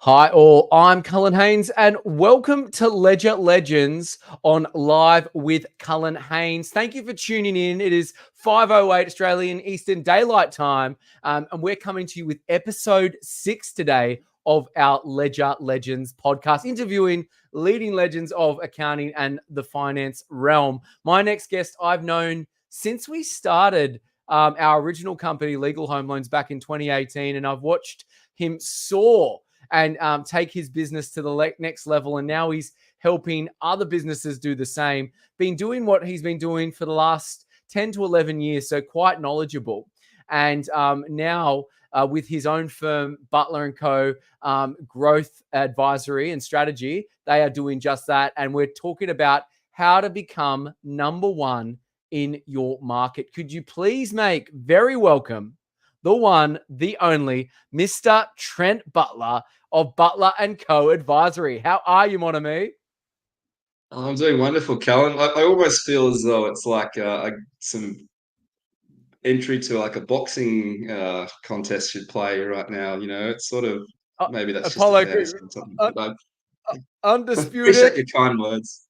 Hi all, I'm Cullen Haynes and welcome to Ledger Legends on Live with Cullen Haynes. Thank you for tuning in. It is 5:08 Australian Eastern Daylight Time and we're coming to you with episode 6 today of our Ledger Legends podcast, interviewing leading legends of accounting and the finance realm. My next guest I've known since we started our original company, Legal Home Loans, back in 2018, and I've watched him soar and take his business to the next level. And now he's helping other businesses do the same. Been doing what he's been doing for the last 10 to 11 years, so quite knowledgeable. And now with his own firm, Butler & Co., Growth Advisory and Strategy, they are doing just that. And we're talking about how to become number one in your market. Could you please make very welcome the one, the only, Mr. Trent Butler of Butler & Co. Advisory. How are you, mon ami? I'm doing wonderful, Callan. I almost feel as though it's like some entry to like a boxing contest should play right now. It's sort of Uh, maybe that's just a Apollo, fantasy or something. But I appreciate undisputed. your kind words.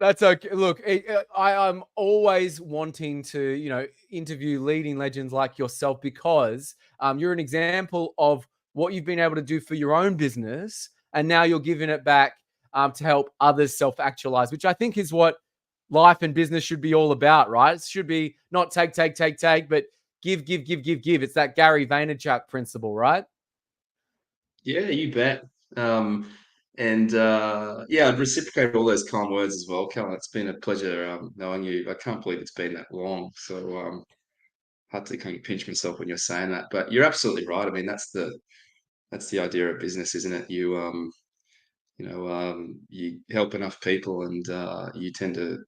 That's okay. Look, I'm always wanting to, interview leading legends like yourself because you're an example of what you've been able to do for your own business, and now you're giving it back to help others self-actualize, which I think is what life and business should be all about, right? It should be not take, but give, give, give, give, give. It's that Gary Vaynerchuk principle, right? Yeah, you bet. And yeah, I'd reciprocate all those kind words as well, Callan. It's been a pleasure knowing you. I can't believe it's been that long. So hard to kind of pinch myself when you're saying that. But you're absolutely right. I mean, that's the idea of business, isn't it? You help enough people and you tend to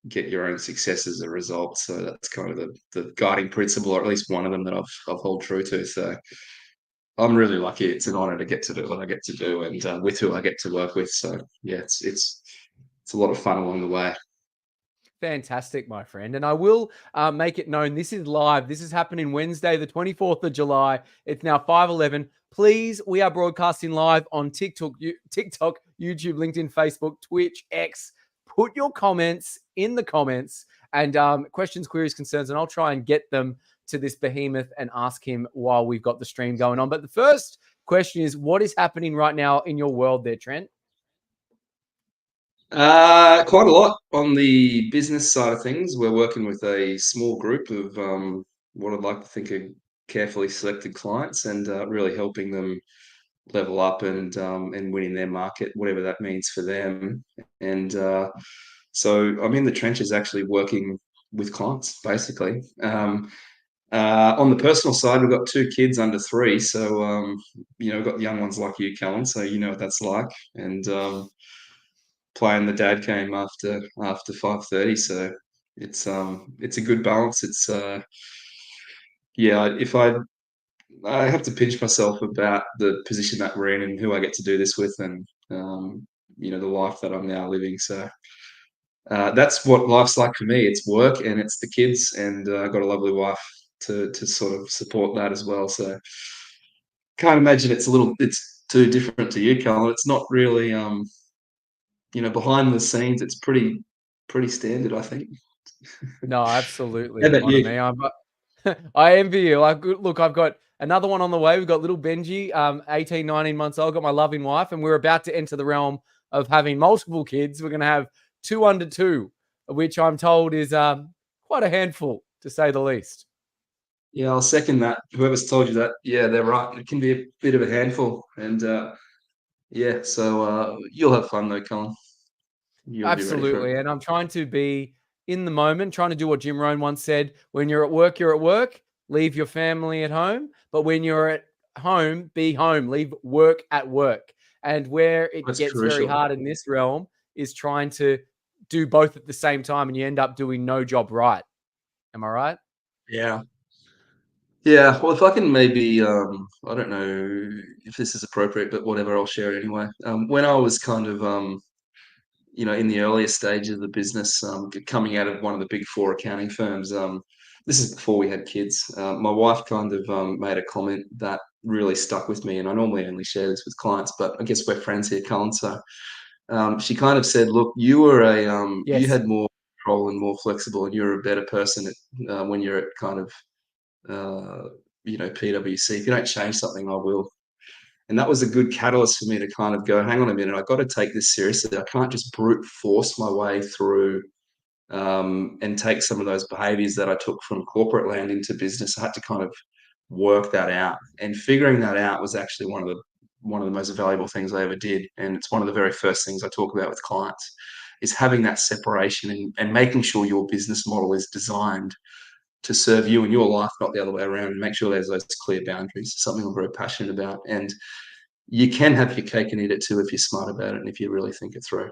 get your own success as a result. So that's kind of the guiding principle, or at least one of them that I've hold true to. So I'm really lucky. It's an honor to get to do what I get to do and with who I get to work with. So yeah, it's a lot of fun along the way. Fantastic, my friend. And I will make it known this is live. This is happening Wednesday, the 24th of July. It's now 5:11. Please, we are broadcasting live on TikTok, YouTube, LinkedIn, Facebook, Twitch, X. Put your comments in the comments and questions, queries, concerns, and I'll try and get them to this behemoth and ask him while we've got the stream going on. But the first question is, what is happening right now in your world there, Trent? Quite a lot on the business side of things. We're working with a small group of what I'd like to think are carefully selected clients and really helping them level up and winning their market, whatever that means for them. And so I'm in the trenches actually working with clients, basically. On the personal side, we've got two kids under 3, so we've got young ones like you, Callan, so you know what that's like. And playing the dad game after 5:30, so it's a good balance. It's yeah, if I have to pinch myself about the position that we're in and who I get to do this with, and the life that I'm now living. So that's what life's like for me. It's work and it's the kids, and I've got a lovely wife to sort of support that as well. So can't imagine it's too different to you, Carl. It's not really behind the scenes. It's pretty standard, I think. No, How absolutely, about mon you? ami. I envy you. Look, I've got another one on the way. We've got little Benji, 18, 19 months old. Got my loving wife, and we're about to enter the realm of having multiple kids. We're going to have 2 under 2, which I'm told is quite a handful, to say the least. Yeah, I'll second that. Whoever's told you that, yeah, they're right. It can be a bit of a handful, and yeah, so you'll have fun though, Colin. You'll be ready for it. Absolutely. And I'm trying to be in the moment, trying to do what Jim Rohn once said: when you're at work, you're at work, leave your family at home. But when you're at home, be home, leave work at work. And where it That's gets very crucial. hard in this realm is trying to do both at the same time, and you end up doing no job right. Am I right? Yeah. Yeah, well, if I can maybe, I don't know if this is appropriate, but whatever, I'll share it anyway. When I was kind of, in the earlier stage of the business, coming out of one of the big four accounting firms, this is before we had kids. My wife kind of made a comment that really stuck with me, and I normally only share this with clients, but I guess we're friends here, Colin. So she kind of said, "Look, you were you Yes. had more control and more flexible, and you're a better person when you're at kind of PwC. If you don't change something, I will." And that was a good catalyst for me to kind of go, hang on a minute, I've got to take this seriously. I can't just brute force my way through and take some of those behaviors that I took from corporate land into business. I had to kind of work that out. And figuring that out was actually one of the most valuable things I ever did. And it's one of the very first things I talk about with clients is having that separation and making sure your business model is designed to serve you and your life, not the other way around, and make sure there's those clear boundaries. Something I'm very passionate about. And you can have your cake and eat it too if you're smart about it and if you really think it through.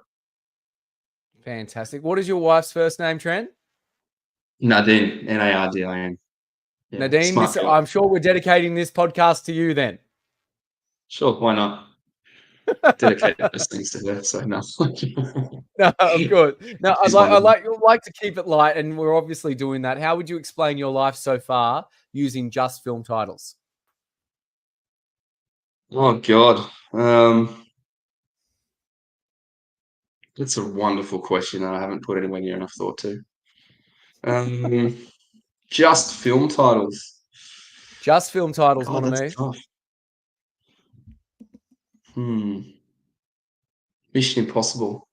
Fantastic. What is your wife's first name, Trent? Nadine, Nardin. Yeah, Nadine, smart girl. I'm sure we're dedicating this podcast to you then. Sure, why not? Dedicate those things to her. So no. No, of course. No, She's wonderful. I'd like to keep it light, and we're obviously doing that. How would you explain your life so far using just film titles? Oh God. That's a wonderful question and I haven't put anywhere near enough thought to. Um, just film titles. Just film titles, mon God, that's ami. tough. Mission Impossible.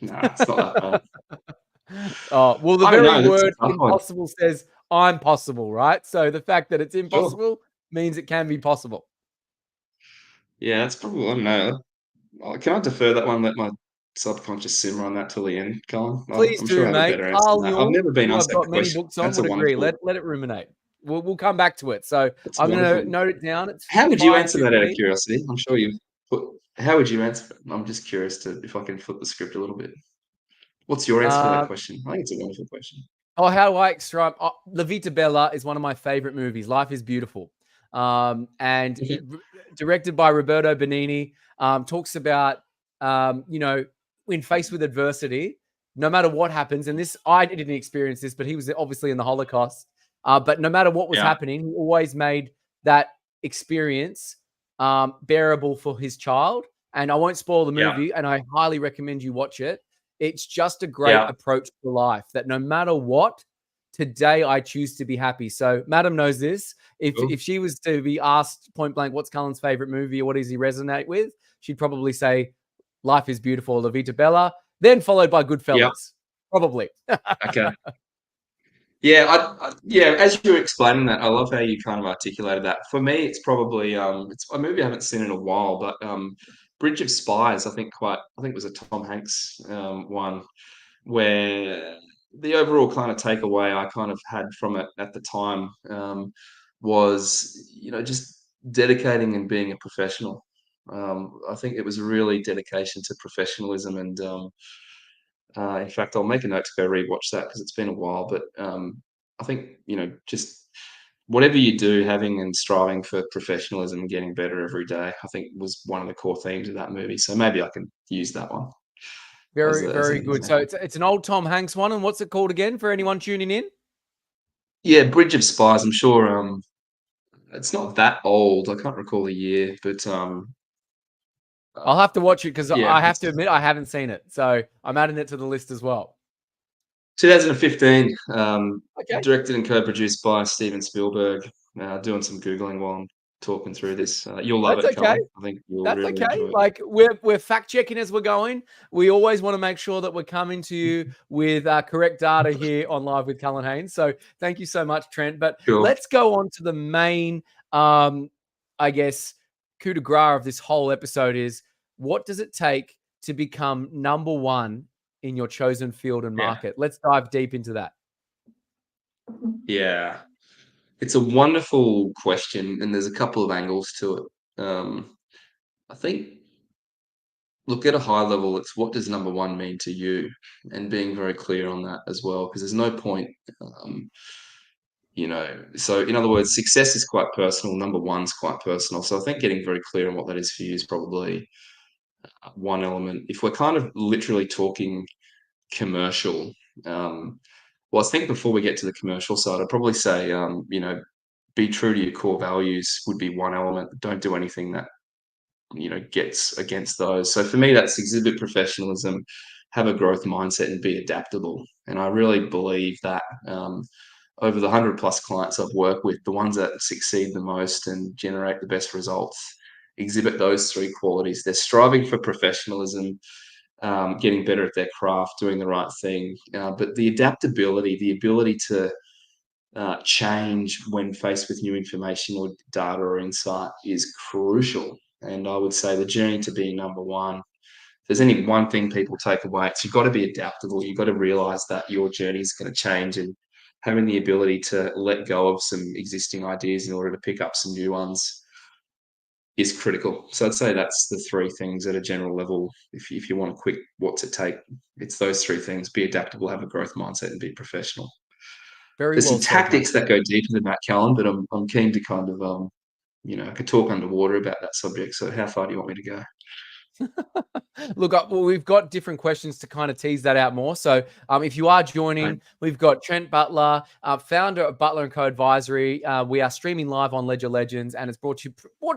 Nah, it's not that bad. Oh, well, the I don't very know. That's a word tough one. impossible says I'm possible, right? So the fact that it's Sure. impossible means it can be possible. Yeah, that's probably. I don't know. Can I defer that one? Let my subconscious simmer on that till the end, Colin. Please I'm sure do, I have a mate. better answer than Carl that. I've Jung, never been who asked I've that got many question. books on, would agree. Let it ruminate. We'll come back to it. So That's I'm going to wonderful. note it down. It's How would you answer that out of 5:15. curiosity? I'm sure you've put. How would you answer it? I'm just curious to if I can flip the script a little bit. What's your answer for that Uh, question? I think it's a wonderful question. how do I describe? La Vita Bella is one of my favorite movies. Life is Beautiful, and Okay. directed by Roberto Benigni. Talks about when faced with adversity, no matter what happens. And this, I didn't experience this, but he was obviously in the Holocaust. But no matter what was Yeah. happening, he always made that experience bearable for his child. And I won't spoil the Yeah. movie, and I highly recommend you watch it. It's just a great Yeah. approach to life that no matter what, today I choose to be happy. So Madam knows this. Cool. If she was to be asked point blank, what's Cullen's favorite movie or what does he resonate with? She'd probably say Life is Beautiful, La Vita Bella, then followed by Yeah. Goodfellas. Probably. Okay. Yeah, yeah. As you were explaining that, I love how you kind of articulated that. For me, it's probably it's a movie I haven't seen in a while, but Bridge of Spies. I think it was a Tom Hanks one where the overall kind of takeaway I kind of had from it at the time was just dedicating and being a professional. I think it was really dedication to professionalism and in fact, I'll make a note to go rewatch that because it's been a while. But I think just whatever you do, having and striving for professionalism and getting better every day, I think was one of the core themes of that movie. So maybe I can use that one Very, as very an good. So example. it's an old Tom Hanks one. And what's it called again for anyone tuning in? Yeah, Bridge of Spies. I'm sure it's not that old. I can't recall the year, but uh, I'll have to watch it because yeah, I have it's to admit I haven't seen it. So I'm adding it to the list as well. 2015. Okay. Directed and co-produced by Steven Spielberg. Doing some googling while I'm talking through this. You'll love That's it, okay. Colin. I think you'll That's really okay. enjoy it. Like we're fact checking as we're going. We always want to make sure that we're coming to you with correct data here on Live with Cullen Haynes. So thank you so much, Trent. But Sure. let's go on to the main, I guess, coup de grace of this whole episode is what does it take to become number one in your chosen field and Yeah. market? Let's dive deep into that. Yeah. It's a wonderful question, and there's a couple of angles to it. I think, look at a high level, it's what does number one mean to you, and being very clear on that as well, because there's no point, um, So in other words, success is quite personal. Number one's quite personal. So I think getting very clear on what that is for you is probably one element. If we're kind of literally talking commercial, well, I think before we get to the commercial side, I'd probably say, be true to your core values would be one element. Don't do anything that gets against those. So for me, that's exhibit professionalism, have a growth mindset, and be adaptable. And I really believe that over the 100 plus clients I've worked with, the ones that succeed the most and generate the best results exhibit those three qualities. They're striving for professionalism, getting better at their craft, doing the right thing, but the adaptability, the ability to change when faced with new information or data or insight is crucial. And I would say the journey to being number one, if there's any one thing people take away, it's you've got to be adaptable. You've got to realize that your journey is going to change, and having the ability to let go of some existing ideas in order to pick up some new ones is critical. So I'd say that's the three things at a general level. If you want a quick what's it take, it's those three things: be adaptable, have a growth mindset, and be professional. Very There's some well said, my tactics that go deeper than that, Callum, but I'm keen to kind of I could talk underwater about that subject. So how far do you want me to go? Look, well, we've got different questions to kind of tease that out more. So if you are joining, we've got Trent Butler, founder of Butler & Co. Advisory. We are streaming live on Ledger Legends, and it's brought to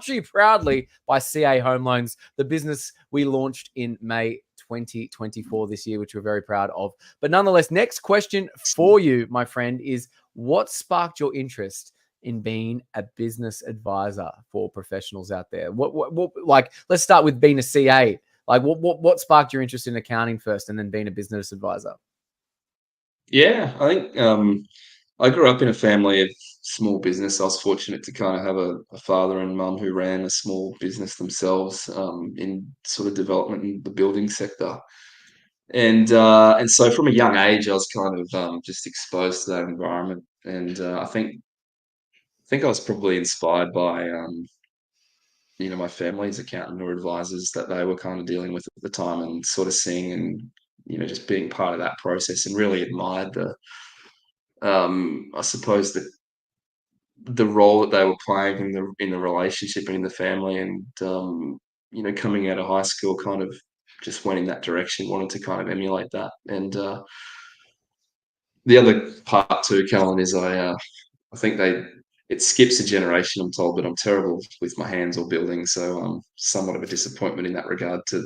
you proudly by CA Home Loans, the business we launched in May 2024 this year, which we're very proud of. But nonetheless, next question for you, my friend, is what sparked your interest in being a business advisor for professionals out there? What like, let's start with being a CA. Like, what sparked your interest in accounting first, and then being a business advisor? Yeah, I think I grew up in a family of small business. I was fortunate to kind of have a father and mum who ran a small business themselves in sort of development in the building sector. And so from a young age, I was kind of just exposed to that environment. And I think I was probably inspired by my family's accountant or advisors that they were kind of dealing with at the time, and sort of seeing and just being part of that process, and really admired the I suppose the role that they were playing in the relationship and in the family. And coming out of high school, kind of just went in that direction, wanted to kind of emulate that. And the other part too, Callan, is I think it skips a generation, I'm told, but I'm terrible with my hands or building, so I'm somewhat of a disappointment in that regard to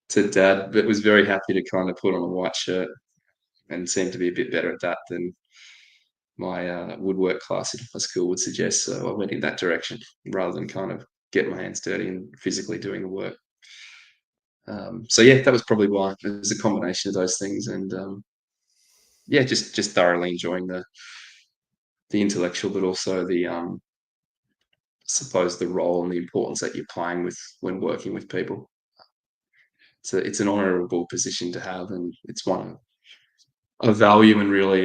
to dad, but was very happy to kind of put on a white shirt and seem to be a bit better at that than my woodwork class in high school would suggest. So I went in that direction rather than kind of get my hands dirty and physically doing the work. So yeah, that was probably why. It was a combination of those things, and yeah, just thoroughly enjoying the intellectual, but also the suppose the role and the importance that you're playing with when working with people. So it's an honourable position to have, and it's one of value, and really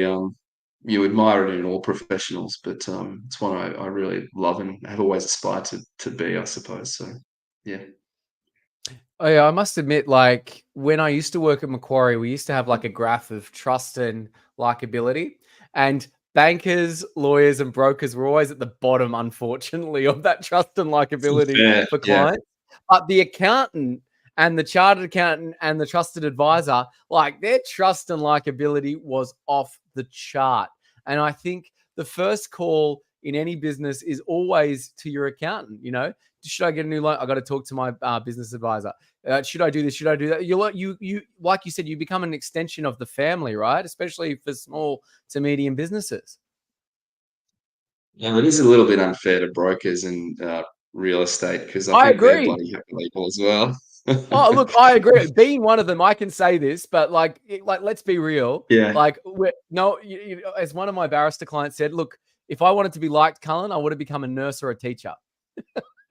you admire it in all professionals, but it's one I really love and have always aspired to be, I suppose. So yeah. Oh, yeah, I must admit, like, when I used to work at Macquarie, we used to have like a graph of trust and likability, and bankers, lawyers, and brokers were always at the bottom, unfortunately, of that trust and likability Fair, for yeah. clients. But the accountant and the chartered accountant and the trusted advisor, like, their trust and likability was off the chart. And I think the first call in any business is always to your accountant. Should I get a new loan? I got to talk to my business advisor. Should I do this? Should I do that? You like you said, you become an extension of the family, right? Especially for small to medium businesses. Yeah, it is a little bit unfair to brokers and real estate, because I I think they're agree. bloody people as well. Oh, look, I agree. Being one of them, I can say this, but let's be real. Yeah, Like, no, as one of my barrister clients said, look, if I wanted to be liked, Cullen, I would have become a nurse or a teacher.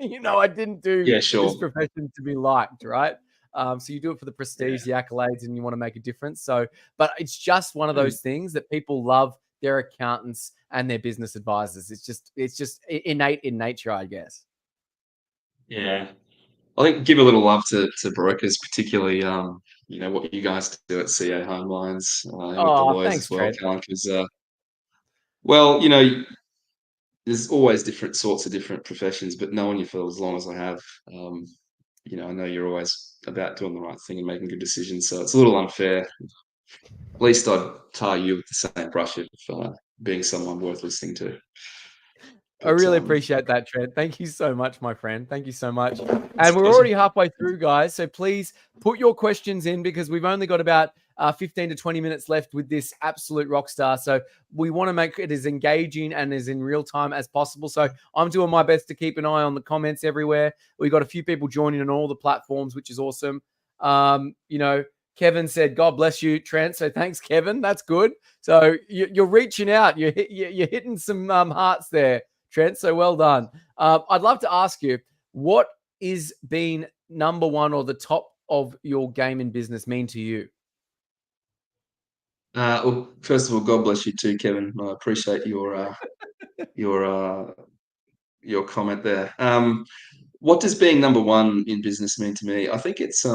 I didn't do yeah, this sure. profession to be liked, right? So you do it for the Yeah. prestige, the accolades, and you want to make a difference. So, but it's just one of Mm. those things that people love their accountants and their business advisors. It's just innate in nature, I guess. Yeah. I think give a little love to brokers, particularly what you guys do at CA Home Loans, and with the Oh, lawyers as thanks, well, Trent. because well, there's always different sorts of different professions, but knowing you for as long as I have, um, I know you're always about doing the right thing and making good decisions. So it's a little unfair. At least I'd tie you with the same brush if being someone worth listening to. I But really appreciate that, Trent. Thank you so much, my friend. Thank you so much. it's And we're awesome. already halfway through, guys. So please put your questions in because we've only got about 15 to 20 minutes left with this absolute rock star. So we want to make it as engaging and as in real time as possible. So I'm doing my best to keep an eye on the comments everywhere. We've got a few people joining on all the platforms, which is awesome. Kevin said, "God bless you, Trent." So thanks, Kevin. That's good. So you're reaching out. You're hitting some hearts there, Trent. So well done. I'd love to ask you, what is being number one or the top of your game in business mean to you? Well, first of all, God bless you too, Kevin. I appreciate your your comment there. What does being number one in business mean to me? I think it's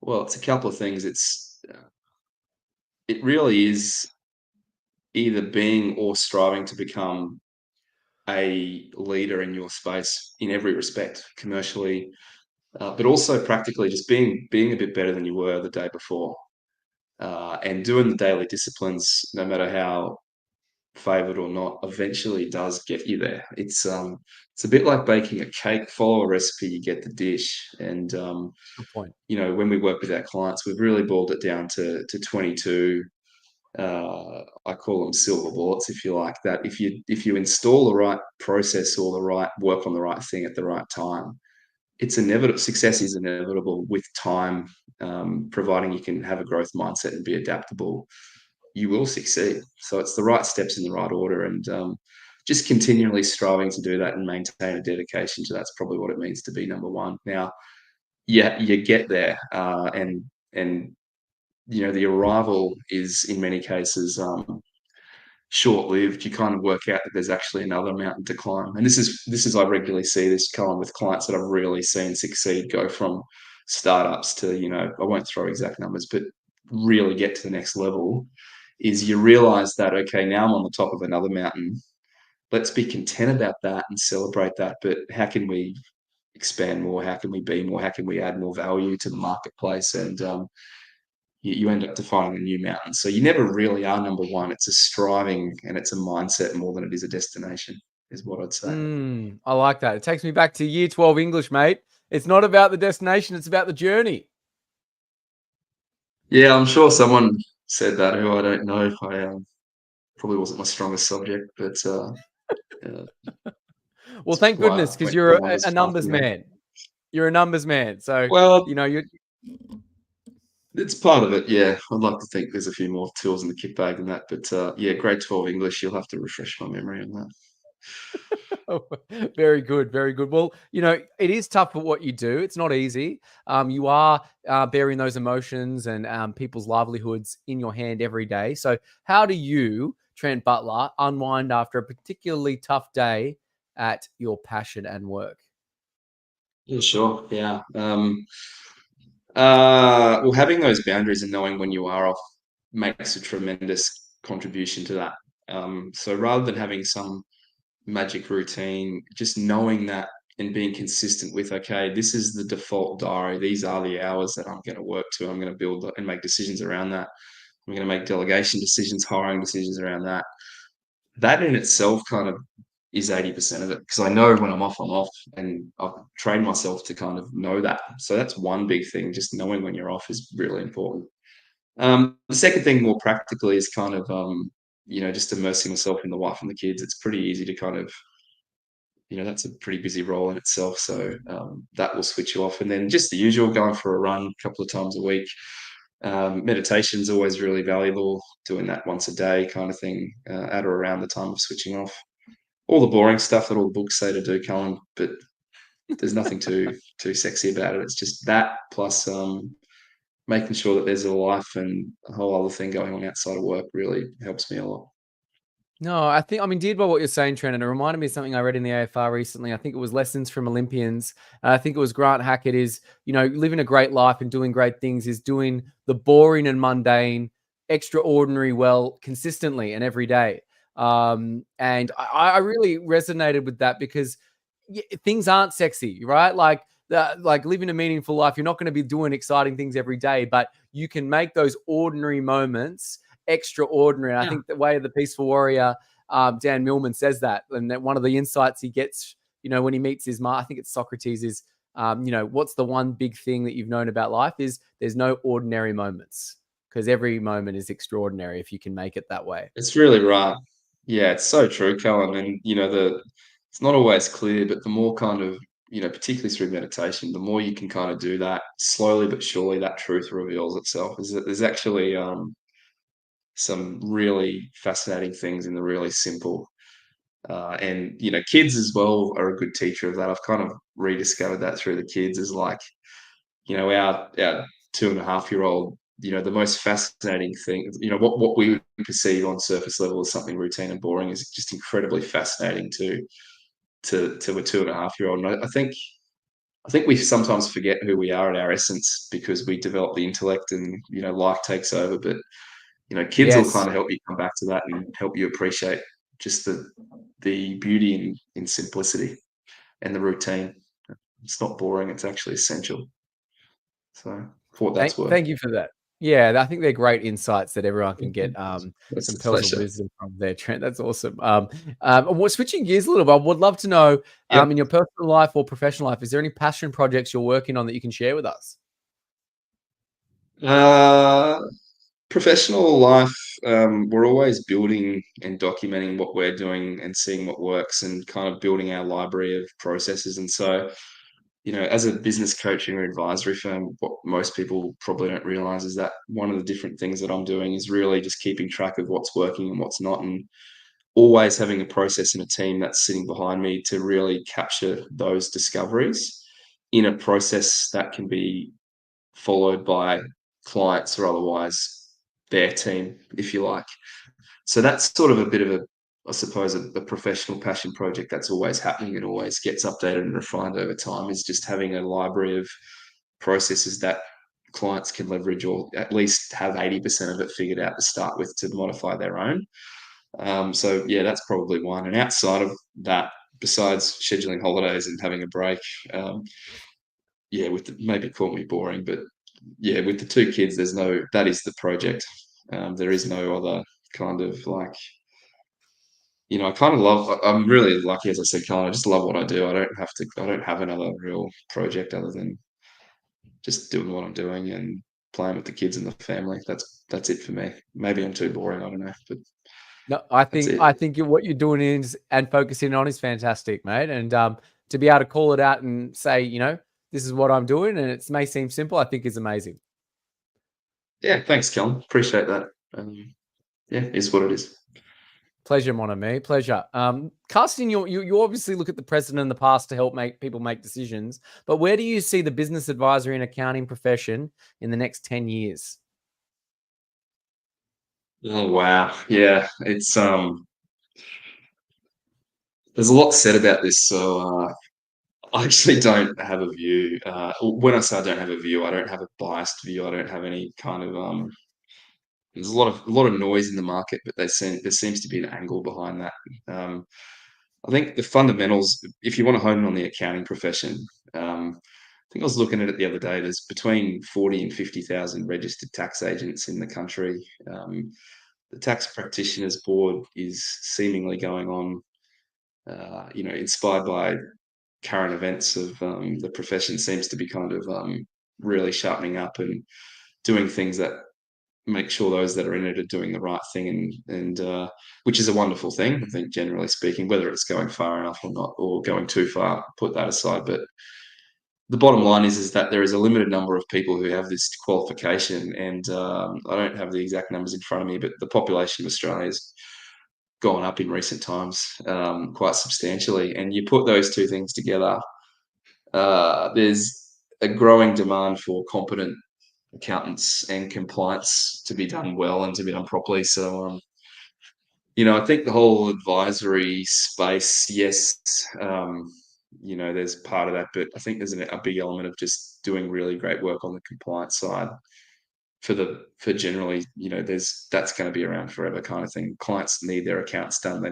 well, it's a couple of things. It really is either being or striving to become a leader in your space in every respect, commercially, but also practically, just being a bit better than you were the day before, and doing the daily disciplines, no matter how favored or not, eventually does get you there. It's a bit like baking a cake. Follow a recipe, you get the dish. And Good point. when we work with our clients, we've really boiled it down to 22. I call them silver bullets, if you like. That if you install the right process or the right work on the right thing at the right time, it's inevitable. Success is inevitable with time, providing you can have a growth mindset and be adaptable. You will succeed. So it's the right steps in the right order, and just continually striving to do that and maintain a dedication to that's probably what it means to be number one. Now, yeah, you get there, and the arrival is in many cases short-lived. You kind of work out that there's actually another mountain to climb, and this is I regularly see this, Colin, with clients that I've really seen succeed, go from startups to I won't throw exact numbers, but really get to the next level. Is you realize that, okay, now I'm on the top of another mountain. Let's be content about that and celebrate that. But how can we expand more? How can we be more? How can we add more value to the marketplace? And you end up defining a new mountain. So you never really are number one. It's a striving and it's a mindset more than it is a destination, is what I'd say. I like that. It takes me back to year 12 English, mate. It's not about the destination, it's about the journey. Yeah, I'm sure someone said that who I don't know. I probably wasn't my strongest subject, but Well, it's thank why goodness, I because went you're the a wonders path. numbers man. You're a numbers man. So, Well, you're it's part of it, yeah. I'd like to think there's a few more tools in the kit bag than that, but yeah, grade 12 English, you'll have to refresh my memory on that. very good, very good. Well, it is tough for what you do. It's not easy. You are bearing those emotions and people's livelihoods in your hand every day. So, how do you, Trent Butler, unwind after a particularly tough day at your passion and work? Yeah, sure. Yeah. Well, having those boundaries and knowing when you are off makes a tremendous contribution to that. So rather than having some magic routine, just knowing that and being consistent with, okay, this is the default diary. These are the hours that I'm going to work to. I'm going to build and make decisions around that. I'm going to make delegation decisions, hiring decisions around that. That in itself kind of is 80% of it, because I know when I'm off, and I've trained myself to kind of know that. So that's one big thing. Just knowing when you're off is really important. The second thing, more practically, is kind of just immersing myself in the wife and the kids. It's pretty easy to kind of that's a pretty busy role in itself. So that will switch you off, and then just the usual, going for a run a couple of times a week. Meditation is always really valuable. Doing that once a day, kind of thing, at or around the time of switching off. All the boring stuff that all the books say to do, Colin, but there's nothing too sexy about it. It's just that plus making sure that there's a life and a whole other thing going on outside of work really helps me a lot. No, I'm endeared by what you're saying, Trent, and it reminded me of something I read in the AFR recently. I think it was Lessons from Olympians. I think it was Grant Hackett is, living a great life and doing great things is doing the boring and mundane, extraordinary well consistently and every day. And I really resonated with that because things aren't sexy, right? Like living a meaningful life, you're not going to be doing exciting things every day, but you can make those ordinary moments extraordinary. And I Yeah. think the way of the peaceful warrior, Dan Millman says that, and that one of the insights he gets, when he meets his I think it's Socrates, is what's the one big thing that you've known about life is there's no ordinary moments, because every moment is extraordinary if you can make it that way. It's really right. Yeah, it's so true, Callum. And it's not always clear, but the more kind of, particularly through meditation, the more you can kind of do that slowly but surely, that truth reveals itself. Is that there's actually some really fascinating things in the really simple. And kids as well are a good teacher of that. I've kind of rediscovered that through the kids, is like, our 2.5-year-old, the most fascinating thing, what we would perceive on surface level as something routine and boring is just incredibly fascinating to a 2.5-year-old. And I think we sometimes forget who we are at our essence because we develop the intellect and life takes over. But kids will Yes. kind of help you come back to that and help you appreciate just the beauty in simplicity and the routine. It's not boring; it's actually essential. So, for what that's worth. Thank you for that. Yeah, I think they're great insights that everyone can get That's some a pearls of pleasure. wisdom from there, Trent. That's awesome. Well, switching gears a little bit, I would love to know, Yep. in your personal life or professional life, is there any passion projects you're working on that you can share with us? Uh, Professional life, we're always building and documenting what we're doing and seeing what works and kind of building our library of processes. And so, as a business coaching or advisory firm, what most people probably don't realize is that one of the different things that I'm doing is really just keeping track of what's working and what's not, and always having a process and a team that's sitting behind me to really capture those discoveries in a process that can be followed by clients or otherwise their team, if you like. So that's sort of a bit of I suppose, a professional passion project that's always happening and always gets updated and refined over time, is just having a library of processes that clients can leverage, or at least have 80% of it figured out to start with to modify their own. So yeah, that's probably one. And outside of that, besides scheduling holidays and having a break, yeah, maybe call me boring, but yeah, with the two kids, that is the project. There is no other kind of like, I kind of I'm really lucky, as I said, Colin. I just love what I do. I don't have another real project other than just doing what I'm doing and playing with the kids and the family. That's it for me. Maybe I'm too boring. I don't know, but No, I that's think it. I think what you're doing is and focusing on is fantastic, mate. And to be able to call it out and say, this is what I'm doing, and it may seem simple, I think is amazing. Yeah, thanks, Colin. Appreciate that. Yeah, is what it is. Pleasure, mon ami. Pleasure. Casting, you obviously look at the present and the past to help make people make decisions. But where do you see the business advisory and accounting profession in the next 10 years? Oh wow, yeah, it's there's a lot said about this, so I actually don't have a view. When I say I don't have a view, I don't have a biased view. I don't have any kind of there's a lot of noise in the market, but there seems to be an angle behind that. Um, I think the fundamentals, if you want to hone in on the accounting profession, I think I was looking at it the other day. There's between 40 and 50,000 registered tax agents in the country. The tax practitioners board is seemingly going on, inspired by current events of the profession, seems to be kind of really sharpening up and doing things that make sure those that are in it are doing the right thing, and which is a wonderful thing. I think, generally speaking, whether it's going far enough or not, or going too far, put that aside. But the bottom line is that there is a limited number of people who have this qualification, and I don't have the exact numbers in front of me, but the population of Australia has gone up in recent times quite substantially. And you put those two things together, there's a growing demand for competent accountants and compliance to be done well and to be done properly. So, I think the whole advisory space, yes, there's part of that, but I think there's a big element of just doing really great work on the compliance side for generally, that's going to be around forever kind of thing. Clients need their accounts done.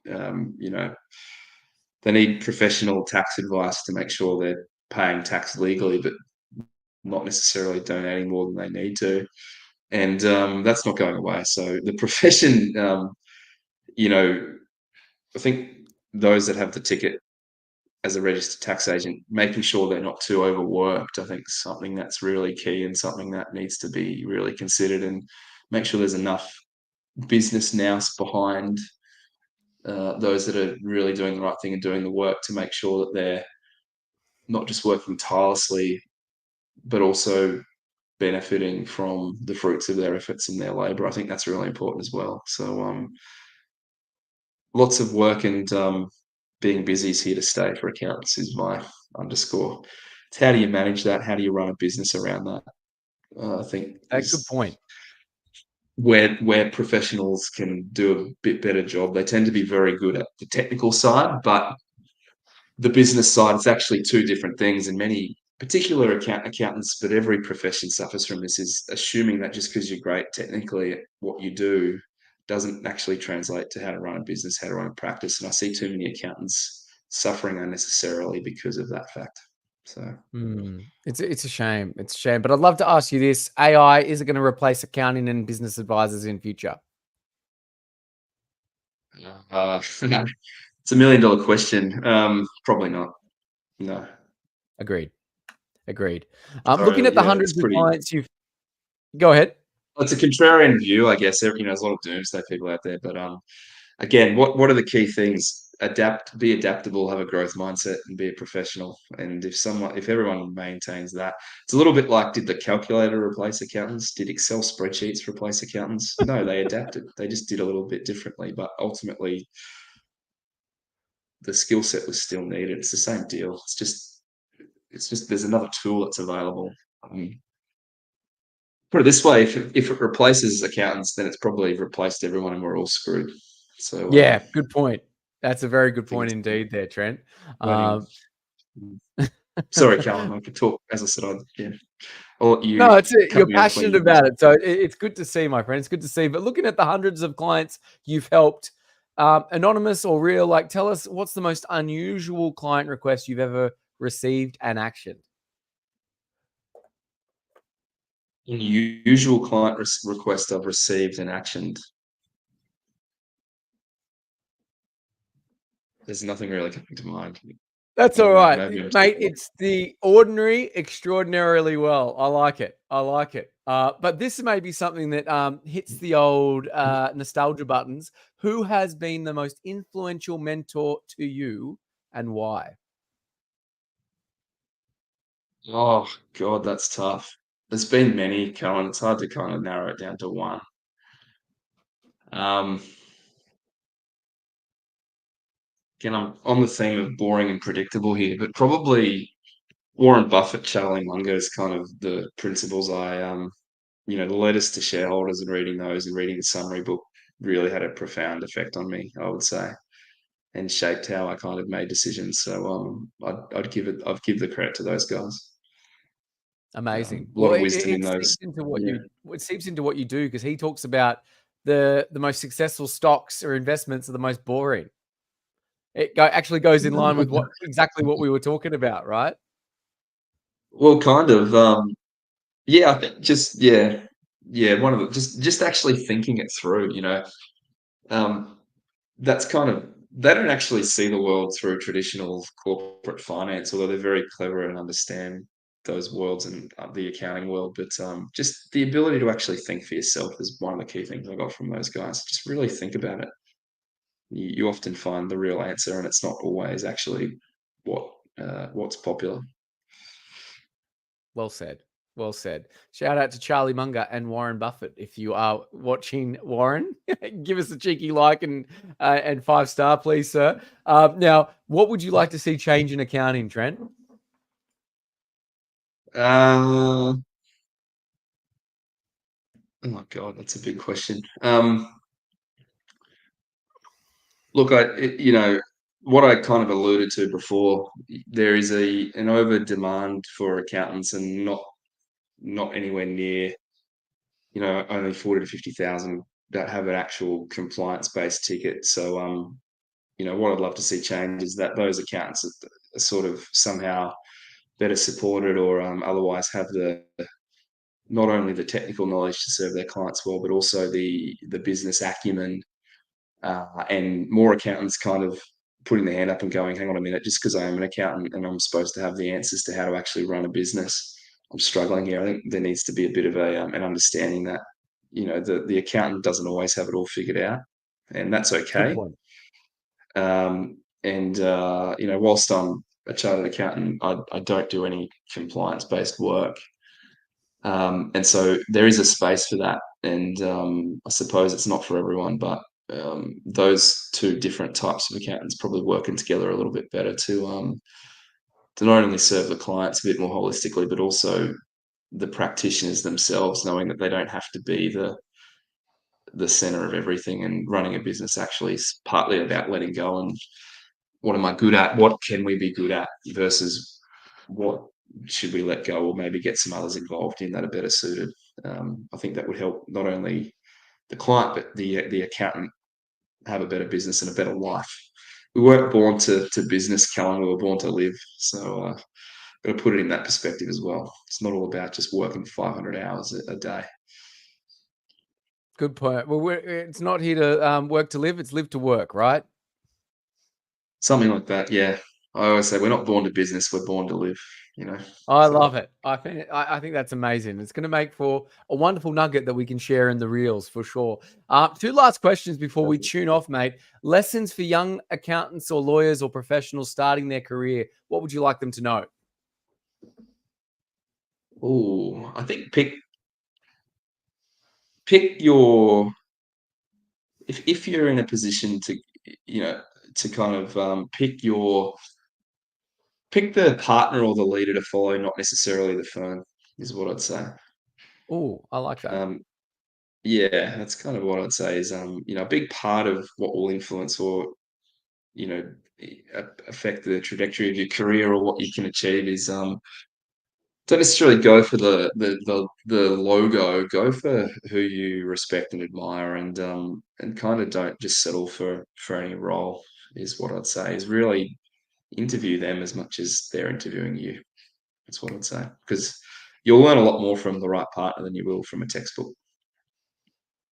Um, you know, they need professional tax advice to make sure they're paying tax legally, but not necessarily donating more than they need to. and that's not going away. So the profession, you know, I think those that have the ticket as a registered tax agent, making sure they're not too overworked, I think is something that's really key and something that needs to be really considered, and make sure there's enough business nous behind those that are really doing the right thing and doing the work to make sure that they're not just working tirelessly, but also benefiting from the fruits of their efforts and their labor. I think that's really important as well. So lots of work and being busy is here to stay for accountants is my underscore. It's how do you manage that? How do you run a business around that? I think A good is point. where professionals can do a bit better job. They tend to be very good at the technical side, but the business side is actually two different things. And many particular accountants, but every profession suffers from this, is assuming that just because you're great technically at what you do doesn't actually translate to how to run a business, how to run a practice. And I see too many accountants suffering unnecessarily because of that fact. So It's a shame. It's a shame. But I'd love to ask you this: AI, is it going to replace accounting and business advisors in future? it's $1 million question. Probably not. No. Agreed. Agreed. Looking So at the yeah, it's hundreds of pretty. clients you've go ahead. It's a contrarian view, I guess. There's a lot of doomsday people out there, but again, what are the key things? Adapt, be adaptable, have a growth mindset, and be a professional. And if everyone maintains that, it's a little bit like, did the calculator replace accountants? Did Excel spreadsheets replace accountants? No, they adapted. They just did a little bit differently, but ultimately the skill set was still needed. It's the same deal. It's just there's another tool that's available. Put it this way: if it replaces accountants, then it's probably replaced everyone, and we're all screwed. So Yeah, good point. That's a very I good think point it's indeed there, Trent. learning. Um, Sorry, Callum. I could talk. As I said, I'll let No, you it's cut you're me off when passionate you about mention. it, so it's good to see, my friend. It's good to see. But looking at the hundreds of clients you've helped, anonymous or real, like tell us what's the most unusual client request you've ever received and actioned. Unusual client request I've received and actioned. There's nothing really coming to mind. That's I all don't know. right, Maybe I'm mate. too. It's the ordinary extraordinarily well. I like it. I like it. But this may be something that hits the old nostalgia buttons. Who has been the most influential mentor to you and why? Oh God, that's tough. There's been many, Colin. It's hard to kind of narrow it down to one. Um, Again, I'm on the theme of boring and predictable here, but probably Warren Buffett, Charlie Munger is kind of the principles the letters to shareholders and reading those and reading the summary book really had a profound effect on me, I would say, and shaped how I kind of made decisions. So I'd give the credit to those guys. Amazing. A lot Well, of it, wisdom in it those. seeps into what Yeah. you it seeps into what you do because he talks about the most successful stocks or investments are the most boring. Actually goes in line with what exactly what we were talking about, right? Well, kind of. Yeah, I think yeah. One of the just actually thinking it through. Um, that's kind of they don't actually see the world through traditional corporate finance, although they're very clever and understand those worlds and the accounting world. But just the ability to actually think for yourself is one of the key things I got from those guys. Just really think about it. You often find the real answer, and it's not always actually what's popular. Well said. Well said. Shout out to Charlie Munger and Warren Buffett. If you are watching Warren, give us a cheeky like and 5-star, please, sir. Now, what would you like to see change in accounting, Trent? Uh, oh my God, that's a big question. Look, what I kind of alluded to before. There is an over demand for accountants, and not anywhere near, only 40 to 50,000 that have an actual compliance based ticket. So, what I'd love to see change is that those accountants are sort of somehow better supported, or otherwise have not only the technical knowledge to serve their clients well, but also the business acumen, and more accountants kind of putting their hand up and going, hang on a minute, just because I am an accountant and I'm supposed to have the answers to how to actually run a business, I'm struggling here. I think there needs to be a bit of an understanding that, the accountant doesn't always have it all figured out, and that's Good okay. point. Whilst I'm a chartered accountant, I don't do any compliance-based work. And so there is a space for that. And I suppose it's not for everyone, but those two different types of accountants probably working together a little bit better to not only serve the clients a bit more holistically, but also the practitioners themselves, knowing that they don't have to be the center of everything. And running a business actually is partly about letting go and what am I good at? What can we be good at versus what should we let go or maybe get some others involved in that are better suited. I think that would help not only the client, but the accountant have a better business and a better life. We weren't born to business, Callum. We were born to live. So got to put it in that perspective as well. It's not all about just working 500 hours a day. Good point. Well, it's not here to work to live; it's live to work, right? Something like that. Yeah. I always say we're not born to business. We're born to live, I So love it. I think that's amazing. It's going to make for a wonderful nugget that we can share in the reels for sure. Two last questions before we tune off, mate. Lessons for young accountants or lawyers or professionals starting their career. What would you like them to know? I think pick your if you're in a position to kind of pick the partner or the leader to follow, not necessarily the firm, is what I'd say. Oh, I like that. Yeah, that's kind of what I'd say is a big part of what will influence or you know affect the trajectory of your career or what you can achieve is don't necessarily go for the logo. Go for who you respect and admire, and kind of don't just settle for any role. Is what I'd say. Is really interview them as much as they're interviewing you. That's what I'd say because you'll learn a lot more from the right partner than you will from a textbook.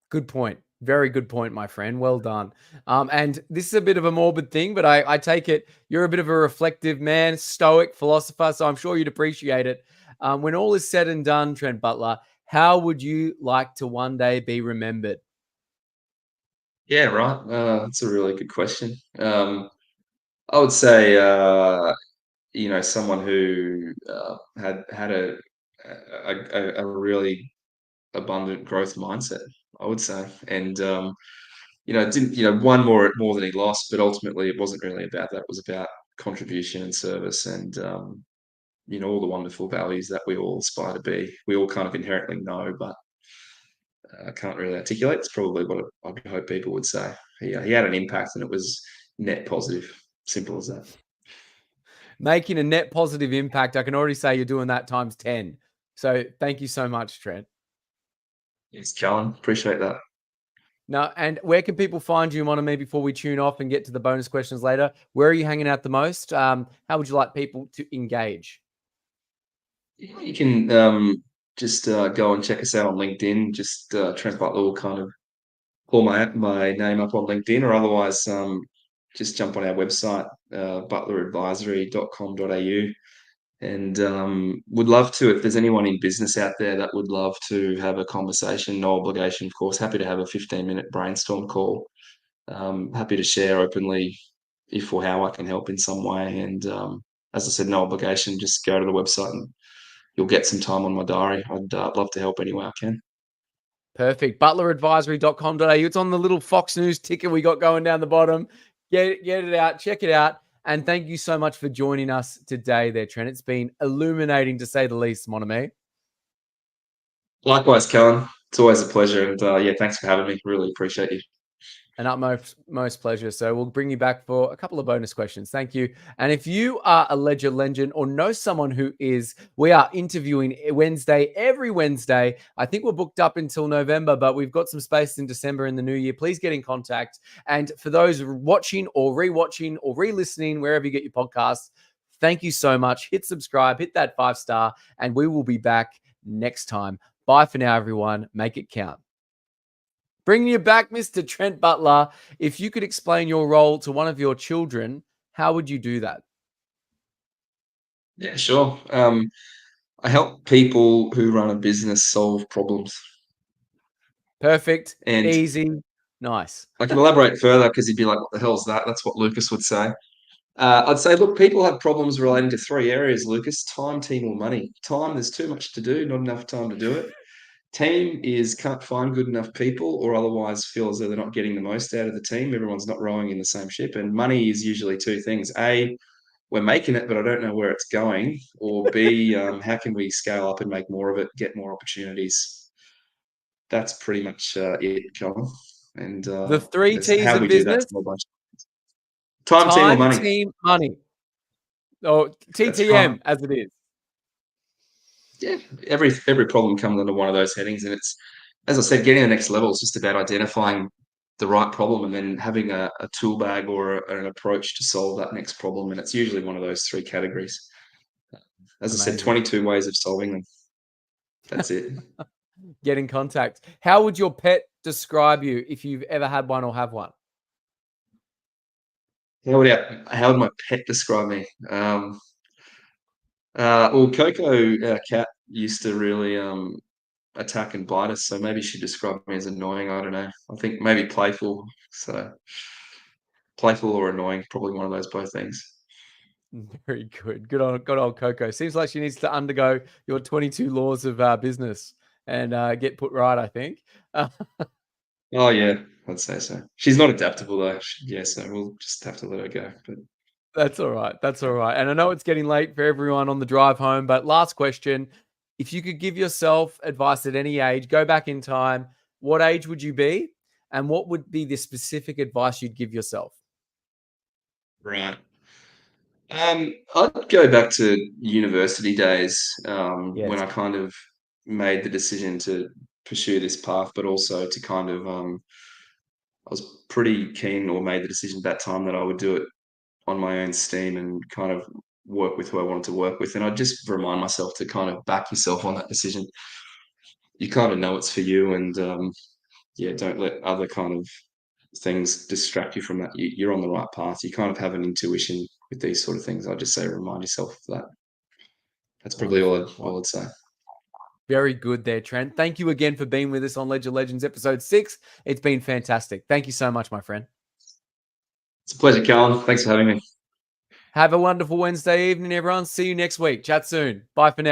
Good point. Very good point, my friend. Well done. And this is a bit of a morbid thing, but I take it you're a bit of a reflective man, stoic philosopher, so I'm sure you'd appreciate it. When all is said and done, Trent Butler, how would you like to one day be remembered? Yeah, right. That's a really good question. I would say someone who had a really abundant growth mindset, I would say. And didn't won more than he lost, but ultimately it wasn't really about that. It was about contribution and service, and all the wonderful values that we all aspire to be. We all kind of inherently know, but I can't really articulate. It's probably what I hope people would say. He had an impact, and it was net positive. Simple as that. Making a net positive impact. I can already say you're doing that times 10. So thank you so much, Trent. Yes, Callum. Appreciate that. Now, and where can people find you, Monomy, before we tune off and get to the bonus questions later? Where are you hanging out the most? How would you like people to engage? You can just go and check us out on LinkedIn. Just Trent Butler will kind of pull my name up on LinkedIn, or otherwise just jump on our website, butleradvisory.com.au. And would love to, if there's anyone in business out there that would love to have a conversation, no obligation, of course, happy to have a 15-minute brainstorm call. Happy to share openly if or how I can help in some way. And as I said, no obligation, just go to the website and you'll get some time on my diary. I'd love to help any way I can. Perfect. Butleradvisory.com.au. It's on the little Fox News ticker we got going down the bottom. Get it out. Check it out. And thank you so much for joining us today there, Trent. It's been illuminating to say the least, mon ami. Likewise, Kellen. It's always a pleasure. And yeah, thanks for having me. Really appreciate you. An utmost pleasure. So we'll bring you back for a couple of bonus questions. Thank you. And if you are a Ledger legend or know someone who is, we are interviewing every Wednesday. I think we're booked up until November, but we've got some space in December in the new year. Please get in contact. And for those watching or rewatching or re-listening, wherever you get your podcasts, thank you so much. Hit subscribe, hit that 5-star, and we will be back next time. Bye for now, everyone. Make it count. Bringing you back, Mr. Trent Butler. If you could explain your role to one of your children, how would you do that? Yeah, sure. I help people who run a business solve problems. Perfect, And easy, nice. I can elaborate further because he'd be like, what the hell's that? That's what Lucas would say. I'd say, look, people have problems relating to three areas, Lucas: time, team, or money. Time, there's too much to do, not enough time to do it. Team is can't find good enough people or otherwise feel as though they're not getting the most out of the team. Everyone's not rowing in the same ship. And money is usually two things. A, we're making it, but I don't know where it's going. Or B, how can we scale up and make more of it, get more opportunities? That's pretty much it, Colin. And The three there's T's how of we do that. business: Time, team, or time, money. team, money. Or That's right. TTM, as it is. Yeah, every problem comes under one of those headings, and it's, as I said, getting to the next level is just about identifying the right problem and then having a tool bag or an approach to solve that next problem. And it's usually one of those three categories. As I said, Amazing. 22 ways of solving them. That's it. Get in contact. How would your pet describe you if you've ever had one or have one? How would my pet describe me? Well, Coco, our cat, used to really attack and bite us, so maybe she'd describe me as annoying. I don't know. I think maybe playful. So playful or annoying, probably one of those both things. Very good. Good old Coco. Seems like she needs to undergo your 22 laws of business and get put right, I think. Oh yeah, I'd say so. She's not adaptable though. Yeah, so we'll just have to let her go. But That's all right. That's all right. And I know it's getting late for everyone on the drive home, but last question. If you could give yourself advice at any age, go back in time, what age would you be? And what would be the specific advice you'd give yourself? right. I'd go back to university days when Yes. I kind of made the decision to pursue this path, but also to kind of I was pretty keen or made the decision at that time that I would do it on my own steam and kind of work with who I wanted to work with. And I'd just remind myself to kind of back yourself on that decision. You kind of know it's for you, and yeah, don't let other kind of things distract you from that. You're on the right path. You kind of have an intuition with these sort of things. I just say remind yourself of that. That's probably all Wonderful. I'd say. Very good there, Trent. Thank you again for being with us on Ledger Legends episode 6. It's been fantastic. Thank you so much, my friend. It's a pleasure, Callum. Thanks for having me. Have a wonderful Wednesday evening, everyone. See you next week. Chat soon. Bye for now.